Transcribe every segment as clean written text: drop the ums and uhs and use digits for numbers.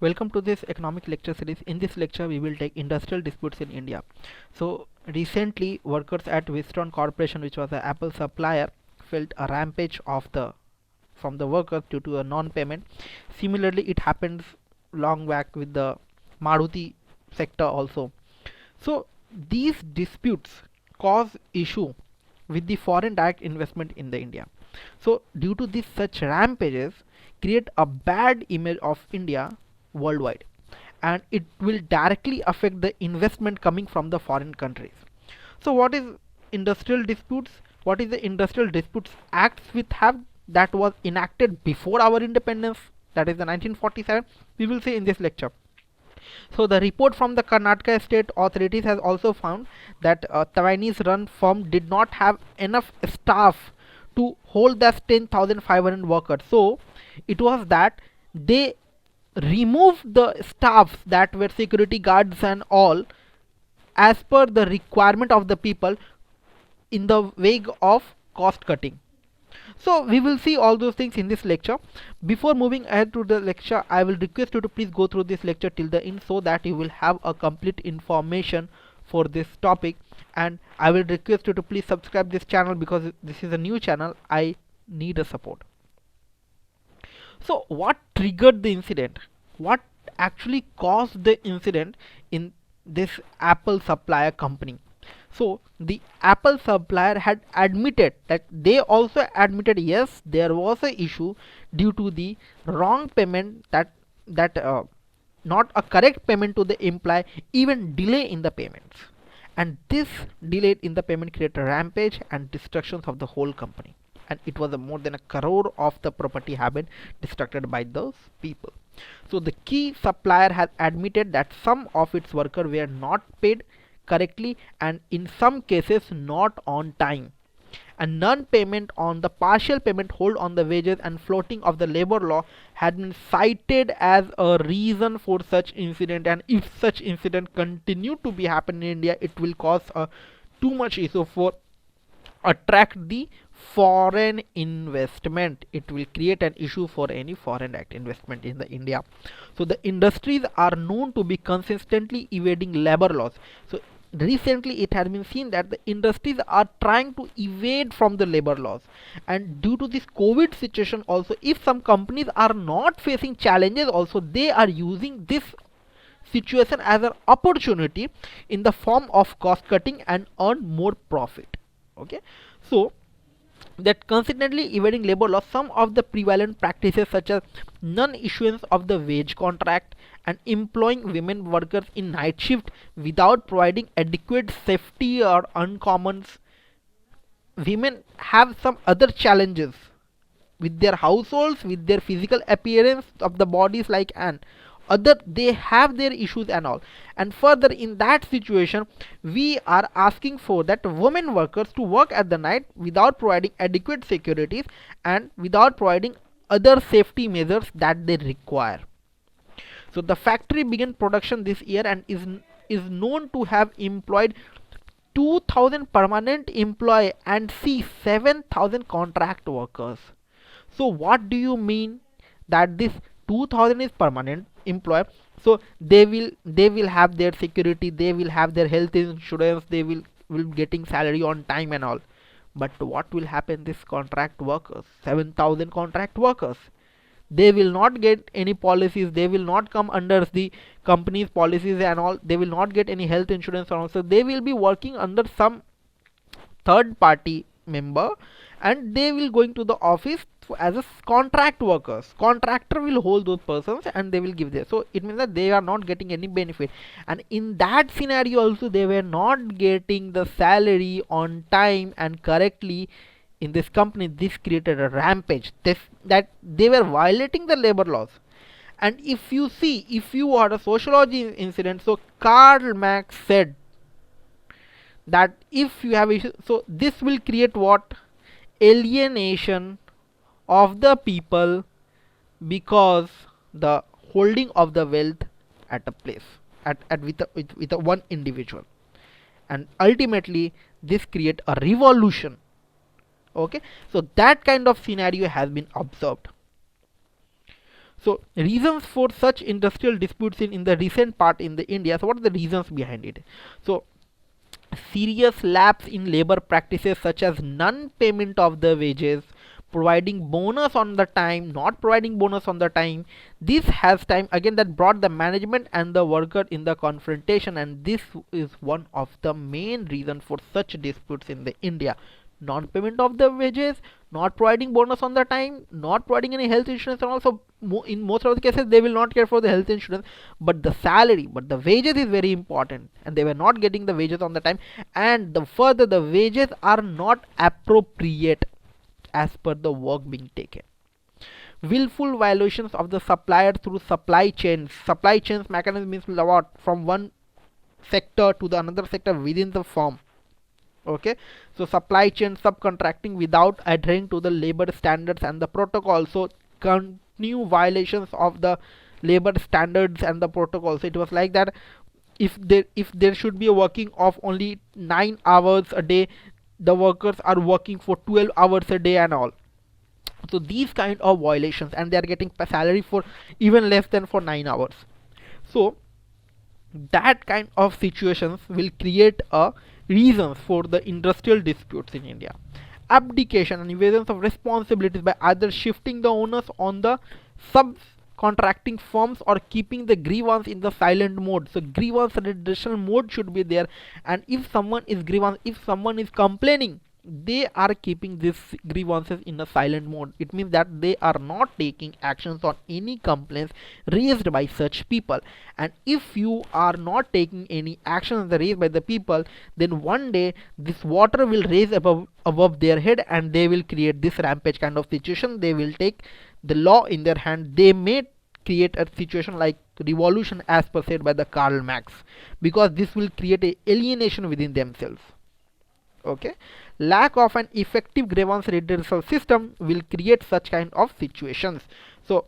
Welcome to this economic lecture series. In this lecture, we will take industrial disputes in India. So, recently, workers at Wistron Corporation, which was an Apple supplier, felt a rampage from the workers due to a non-payment. Similarly, it happens long back with the Maruti sector also. So, these disputes cause issue with the foreign direct investment in the India. So, due to this, such rampages create a bad image of India worldwide, and it will directly affect the investment coming from the foreign countries. So what is industrial disputes? What is the Industrial Disputes Acts we have that was enacted before our independence, that is the 1947, we will see in this lecture. So the report from the Karnataka state authorities has also found that Taiwanese run firm did not have enough staff to hold that 10,500 workers. So it was that they removed the staffs that were security guards and all as per the requirement of the people in the wake of cost cutting. So we will see all those things in this lecture. Before moving ahead to the lecture, I will request you to please go through this lecture till the end so that you will have a complete information for this topic. And I will request you to please subscribe this channel because this is a new channel. I need a support. So what triggered the incident? What actually caused the incident in this Apple supplier company? So the Apple supplier had admitted that they also admitted yes, there was a issue due to the wrong payment, that not a correct payment to the employee, even delay in the payments, and this delay in the payment created a rampage and destructions of the whole company, and it was a more than a crore of the property have been destructed by those people. So the key supplier has admitted that some of its workers were not paid correctly and in some cases not on time, and non-payment on the partial payment hold on the wages and floating of the labor law had been cited as a reason for such incident. And if such incident continue to be happen in India, it will cause a too much issue for attract the foreign investment. It will create an issue for any foreign direct investment in the India. So the industries are known to be consistently evading labor laws. So recently it has been seen that the industries are trying to evade from the labor laws, and due to this COVID situation also, if some companies are not facing challenges also, they are using this situation as an opportunity in the form of cost cutting and earn more profit. Okay, so that consistently evading labor laws, some of the prevalent practices such as non-issuance of the wage contract and employing women workers in night shift without providing adequate safety or uncommon. Women have some other challenges with their households, with their physical appearance of the bodies, like, and other they have their issues and all. And further, in that situation, we are asking for that women workers to work at the night without providing adequate securities and without providing other safety measures that they require. So the factory began production this year and is known to have employed 2000 permanent employee and see 7000 contract workers. So what do you mean that this 2000 is permanent employee? So they will have their security, they will have their health insurance, they will getting salary on time and all. But what will happen this contract workers, 7000 contract workers? They will not get any policies, they will not come under the company's policies and all, they will not get any health insurance and also they will be working under some third party member, and they will going to the office as a contract workers. Contractor will hold those persons and they will give there, so it means that they are not getting any benefit, and in that scenario also they were not getting the salary on time and correctly in this company. This created a rampage, that they were violating the labor laws. And if you see, if you are a sociology incident, so Karl Marx said that if you have issues, so this will create what? Alienation of the people, because the holding of the wealth at a place, at with a one individual, and ultimately this create a revolution. Okay, so that kind of scenario has been observed. So reasons for such industrial disputes in the recent part in the India. So what are the reasons behind it? So serious lapse in labor practices such as non-payment of the wages, providing bonus on the time, not providing bonus on the time. This has time again that brought the management and the worker in the confrontation, and this is one of the main reason for such disputes in the India. Non-payment of the wages, not providing bonus on the time, not providing any health insurance, and also in most of the cases they will not care for the health insurance, but the salary, but the wages is very important, and they were not getting the wages on the time, and the further the wages are not appropriate as per the work being taken. Willful violations of the supplier through supply chains mechanism means what, from one sector to the another sector within the firm. Okay, so supply chain subcontracting without adhering to the labor standards and the protocol. So continue violations of the labor standards and the protocols. It was like that if there should be a working of only 9 hours a day, the workers are working for 12 hours a day and all. So these kind of violations, and they are getting salary for even less than for 9 hours. So that kind of situations will create a reasons for the industrial disputes in India. Abdication and evasion of responsibilities by either shifting the onus on the subcontracting firms or keeping the grievance in the silent mode. So grievance redressal mode should be there, and if someone is complaining, they are keeping these grievances in a silent mode. It means that they are not taking actions on any complaints raised by such people. And if you are not taking any actions raised by the people, then one day this water will raise above their head, and they will create this rampage kind of situation. They will take the law in their hand. They may create a situation like revolution as per said by the Karl Marx, because this will create a alienation within themselves. Okay, lack of an effective grievance redressal system will create such kind of situations. So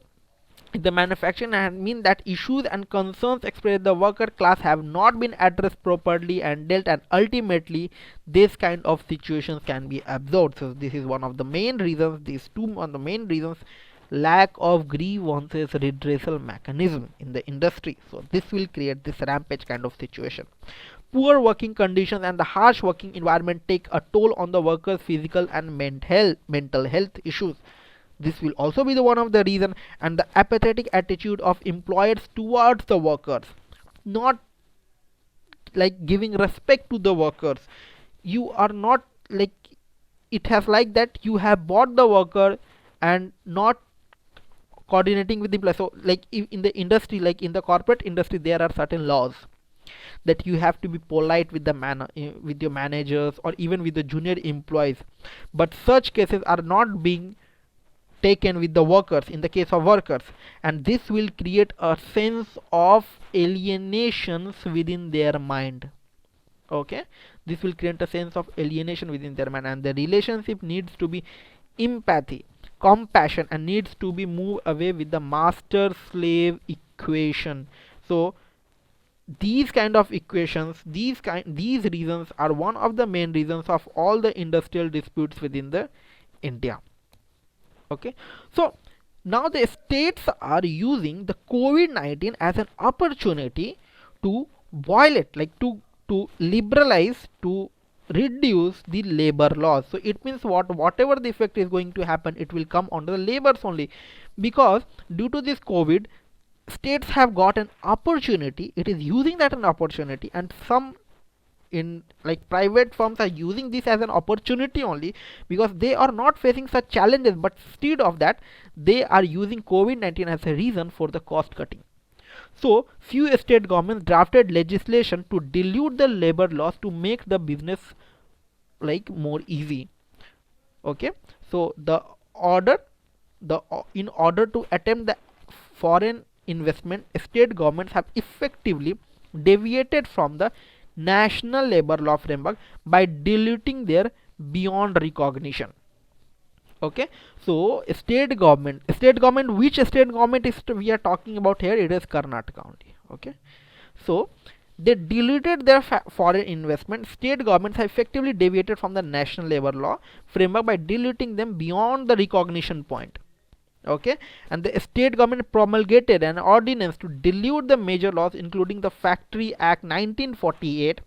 the manufacturing and mean that issues and concerns expressed the worker class have not been addressed properly and dealt, and ultimately this kind of situations can be absorbed. So this is one of the main reasons, these two are the main reasons, lack of grievances redressal mechanism in the industry. So this will create this rampage kind of situation. Poor working conditions and the harsh working environment take a toll on the workers' physical and mental health issues. This will also be the one of the reason. And the apathetic attitude of employers towards the workers, not like giving respect to the workers. You are not like, it has like that you have bought the worker and not coordinating with the employer. So like in the industry, like in the corporate industry, there are certain laws that you have to be polite with the with your managers or even with the junior employees, but such cases are not being taken with the workers in the case of workers, and this will create a sense of alienations within their mind. Okay, this will create a sense of alienation within their mind, and the relationship needs to be empathy, compassion, and needs to be moved away with the master slave equation. So these kind of equations, these reasons are one of the main reasons of all the industrial disputes within the India. Okay, so now the states are using the COVID-19 as an opportunity to boil it, like to liberalize, to reduce the labor laws. So it means whatever the effect is going to happen, it will come on the labors only, because due to this COVID, states have got an opportunity. It is using that an opportunity, and some in like private firms are using this as an opportunity only, because they are not facing such challenges, but instead of that they are using COVID-19 as a reason for the cost cutting. So few state governments drafted legislation to dilute the labor laws to make the business like more easy. Okay, so in order to attempt the foreign investment, state governments have effectively deviated from the national labor law framework by diluting their beyond recognition. Okay, so state government, which state government is we are talking about here? It is Karnataka only. Okay, so they diluted their foreign investment. State governments have effectively deviated from the national labor law framework by diluting them beyond the recognition point. Okay, and the state government promulgated an ordinance to dilute the major laws, including the Factory Act 1948.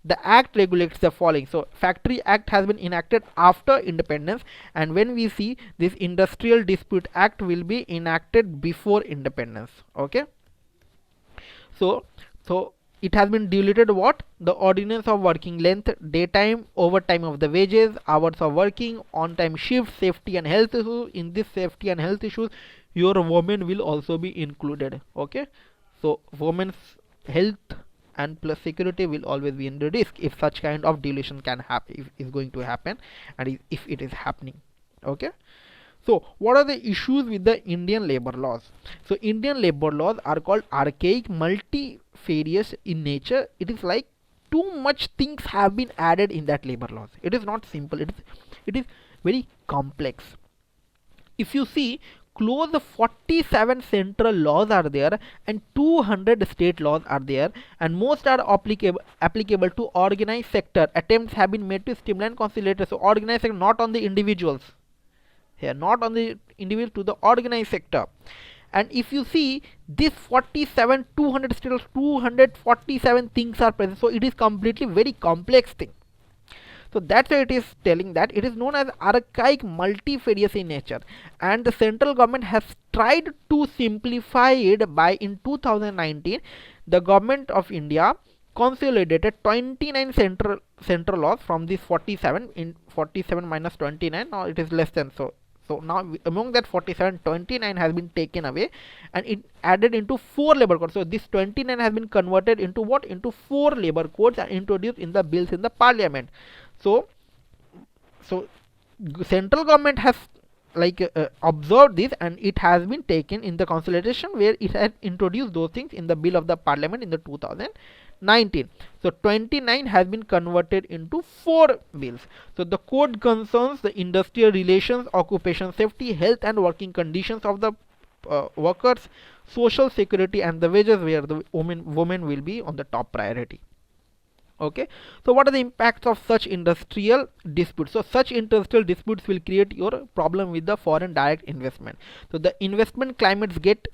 The act regulates the following. So Factory Act has been enacted after independence, and when we see this Industrial Dispute Act will be enacted before independence. Okay, so so it has been diluted what? The ordinance of working length, daytime, overtime of the wages, hours of working, on time shift, safety and health issues. In this safety and health issues, your women will also be included. Okay, so women's health and plus security will always be in the risk if such kind of dilution can happen, if is going to happen, and if it is happening. Okay, so what are the issues with the Indian labor laws? So Indian labor laws are called archaic, multifarious in nature. It is like too much things have been added in that labor laws. It is not simple. It is very complex. If you see, close 47 central laws are there and 200 state laws are there, and most are applicable to organized sector. Attempts have been made to stimulate and conciliate. So organized sector, not on the individuals here, not on the individual, to the organized sector. And if you see this 47 200 still 247 things are present, so it is completely very complex thing. So that's why it is telling that it is known as archaic, multifarious in nature, and the central government has tried to simplify it by, in 2019, the government of India consolidated 29 central laws from this 47. In 47 minus 29, now it is less than, so now among that 47, 29 has been taken away and it added into 4 labor codes. So this 29 has been converted into what? Into 4 labor codes and introduced in the bills in the parliament. So central government has like observed this, and it has been taken in the consolidation where it had introduced those things in the bill of the parliament in the 2019. So 29 has been converted into 4 bills. So the code concerns the industrial relations, occupation safety, health and working conditions of the workers, social security and the wages, where the women will be on the top priority. Okay, so what are the impacts of such industrial disputes? So such industrial disputes will create your problem with the foreign direct investment. So the investment climates get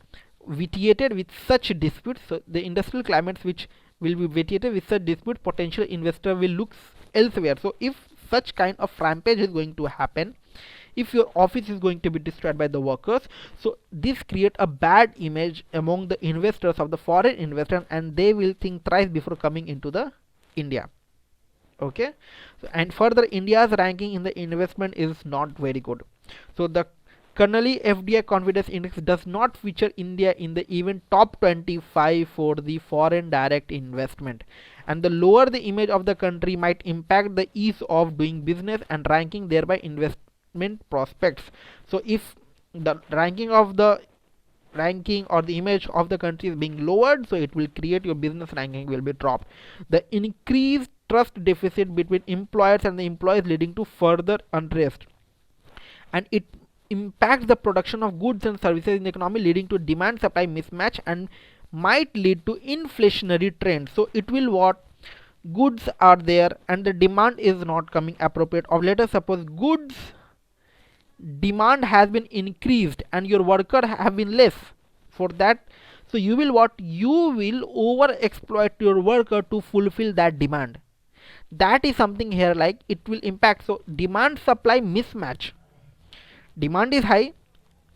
vitiated with such disputes. So the industrial climates which will be vitiated with such dispute, potential investor will look elsewhere. So if such kind of rampage is going to happen, if your office is going to be destroyed by the workers, so this create a bad image among the investors of the foreign investors, and they will think thrice before coming into the India. Okay, so, and further, India's ranking in the investment is not very good. So the Carnally FDI confidence index does not feature India in the even top 25 for the foreign direct investment, and the lower the image of the country might impact the ease of doing business and ranking, thereby investment prospects. So if the ranking or the image of the country is being lowered, so it will create your business ranking will be dropped. The increased trust deficit between employers and the employees, leading to further unrest, and it impacts the production of goods and services in the economy, leading to demand supply mismatch and might lead to inflationary trends. So it will what? Goods are there and the demand is not coming appropriate, or let us suppose goods demand has been increased and your worker have been less for that. So you will what? You will over exploit your worker to fulfill that demand. That is something here, like it will impact. So demand supply mismatch, demand is high,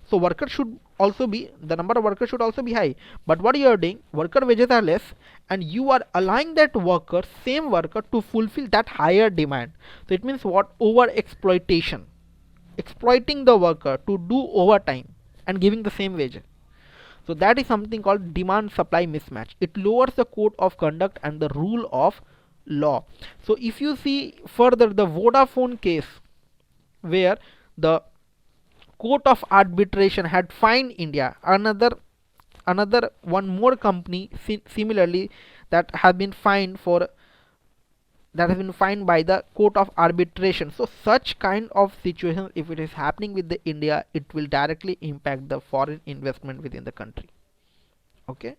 so worker should also be, the number of workers should also be high, but what you are doing, worker wages are less and you are allowing that worker, same worker, to fulfill that higher demand. So it means what? Over exploitation, exploiting the worker to do overtime and giving the same wage. So that is something called demand supply mismatch. It lowers the code of conduct and the rule of law. So if you see further, the Vodafone case, where the court of arbitration had fined India, another one more company similarly that has been fined by the court of arbitration. So such kind of situation, if it is happening with the India, it will directly impact the foreign investment within the country. Okay,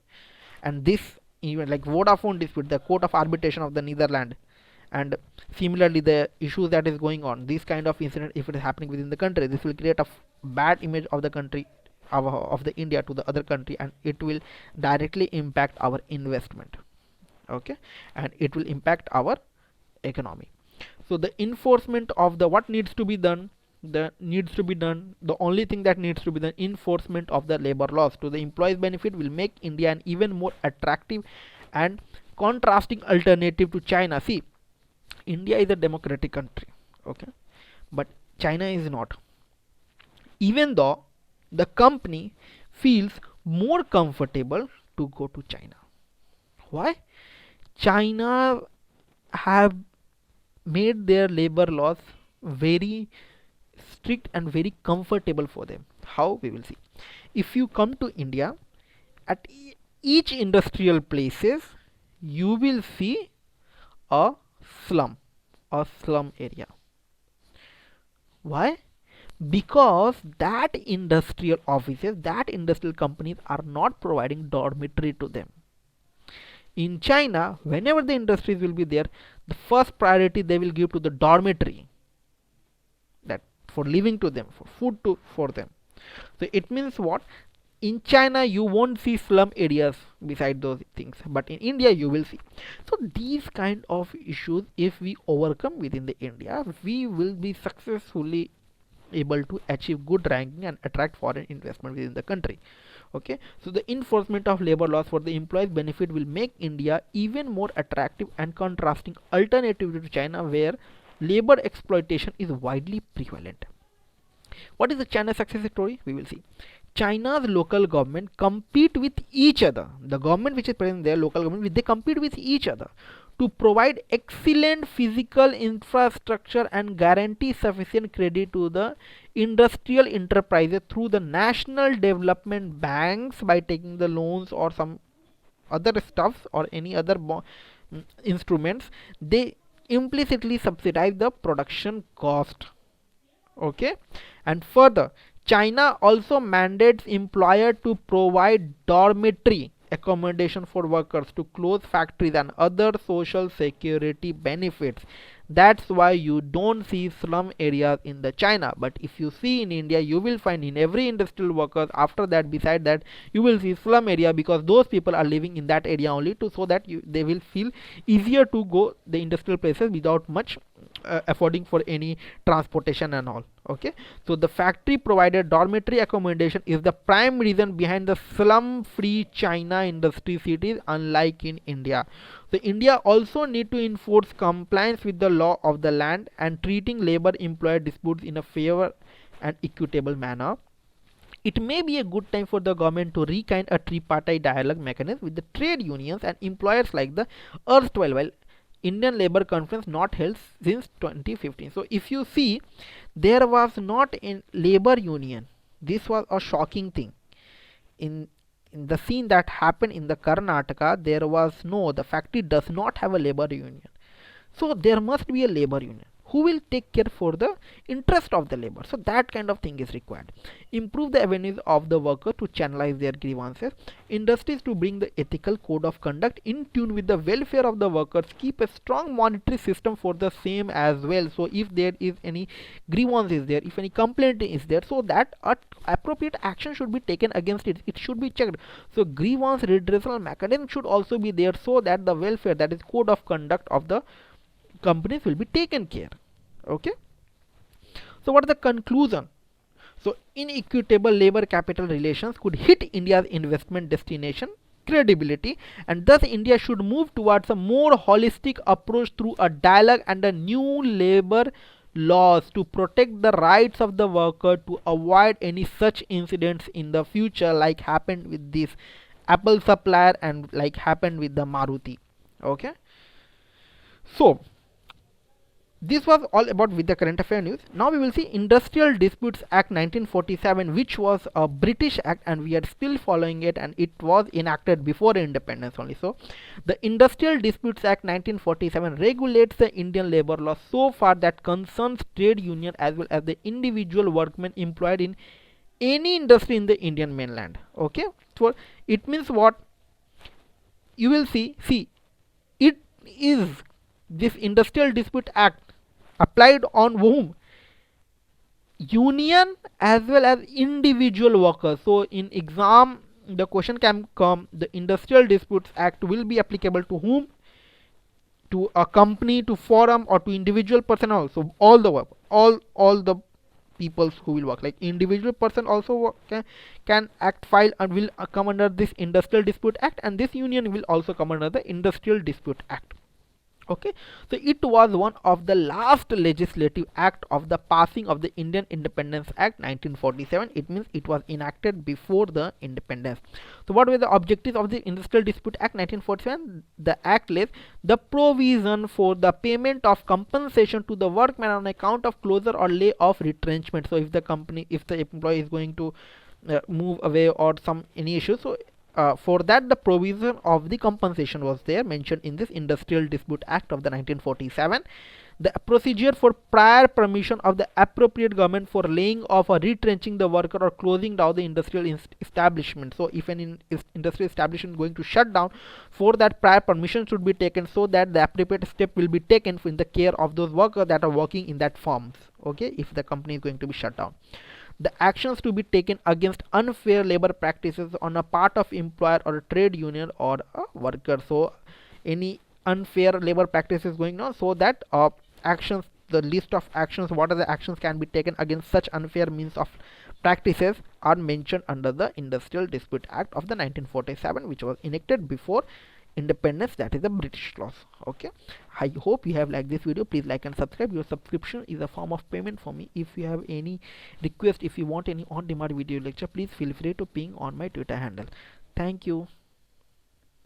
and this, even like Vodafone dispute, the court of arbitration of the Netherlands, and similarly the issues that is going on, this kind of incident, if it is happening within the country, this will create a bad image of the country, of the India to the other country, and it will directly impact our investment. Okay, and it will impact our economy. So the enforcement of the what needs to be done, the only thing that needs to be done, enforcement of the labor laws to the employees benefit will make India an even more attractive and contrasting alternative to China. See, India is a democratic country, okay, but China is not. Even though the company feels more comfortable to go to China. Why? China have made their labor laws very strict and very comfortable for them. How? We will see. If you come to India, at each industrial places, you will see a slum, a slum area. Why? Because that industrial offices, that industrial companies are not providing dormitory to them. In China, whenever the industries will be there, the first priority they will give to the dormitory, that for living to them, for food to for them. So it means what? In China you won't see slum areas beside those things, but in India you will see. So these kind of issues, if we overcome within the India, we will be successfully able to achieve good ranking and attract foreign investment within the country. Okay, so the enforcement of labor laws for the employees benefit will make India even more attractive and contrasting alternative to China, where labor exploitation is widely prevalent. What is the China success story? We will see. China's local government compete with each other. The government which is present there, local government, they compete with each other to provide excellent physical infrastructure and guarantee sufficient credit to the industrial enterprises through the national development banks by taking the loans or some other stuffs or any other instruments. They implicitly subsidize the production cost. Okay, and further, China also mandates employer to provide dormitory accommodation for workers, to close factories and other social security benefits. That's why you don't see slum areas in the China, but if you see in India, you will find in every industrial workers. After that, beside that, you will see slum area, because those people are living in that area only to, so that they will feel easier to go the industrial places without much affording for any transportation and all. Okay, so the factory provided dormitory accommodation is the prime reason behind the slum free China industry cities, unlike in India. So India also need to enforce compliance with the law of the land and treating labor employer disputes in a fair and equitable manner. It may be a good time for the government to rekind a tripartite dialogue mechanism with the trade unions and employers, like the erstwhile Indian Labour Conference, not held since 2015. So if you see, there was not a labor union. This was a shocking thing. In the scene that happened in the Karnataka, there was no, the factory does not have a labor union. So there must be a labor union who will take care for the interest of the labor. So that kind of thing is required. Improve the avenues of the worker to channelize their grievances. Industries to bring the ethical code of conduct in tune with the welfare of the workers. Keep a strong monetary system for the same as well. So if there is any grievance is there, if any complaint is there, so that appropriate action should be taken against it. It should be checked. So grievance redressal mechanism should also be there, so that the welfare, that is code of conduct of the companies, will be taken care. Okay, so what is the conclusion? So inequitable labor capital relations could hit India's investment destination credibility, and thus India should move towards a more holistic approach through a dialogue and a new labor laws to protect the rights of the worker, to avoid any such incidents in the future, like happened with this Apple supplier and like happened with the Maruti. Okay, so this was all about with the current affair news. Now we will see Industrial Disputes Act 1947, which was a British act, and we are still following it, and it was enacted before independence only. So the Industrial Disputes Act 1947 regulates the Indian labor law so far that concerns trade union as well as the individual workmen employed in any industry in the Indian mainland. Okay, so it means what? You will see it is this Industrial Dispute Act applied on whom? union as well as individual workers. So in exam the question can come, the Industrial Disputes Act will be applicable to whom? To a company, to forum, or to individual person also? All the work, all the peoples who will work, like individual person also can act file and will come under this Industrial Dispute Act, and this union will also come under the Industrial Dispute Act. Okay, so it was one of the last legislative act of the passing of the Indian Independence Act 1947. It means it was enacted before the independence. So what were the objectives of the Industrial Dispute Act 1947? The act lays the provision for the payment of compensation to the workman on account of closure or layoff, retrenchment. So if the company, if the employee is going to move away or some any issue, so for that the provision of the compensation was there mentioned in this Industrial Dispute Act of the 1947. The procedure for prior permission of the appropriate government for laying off or retrenching the worker or closing down the industrial establishment. So if an industrial establishment is going to shut down, for that prior permission should be taken, so that the appropriate step will be taken in the care of those workers that are working in that firms. Okay, if the company is going to be shut down, the actions to be taken against unfair labor practices on a part of employer or a trade union or a worker. So any unfair labor practices going on, so that actions, the list of actions, what are the actions can be taken against such unfair means of practices, are mentioned under the Industrial Dispute Act of the 1947, which was enacted before independence, that is the British laws. Okay, I hope you have liked this video. Please like and subscribe. Your subscription is a form of payment for me. If you have any request, if you want any on demand video lecture, please feel free to ping on my Twitter handle. Thank you.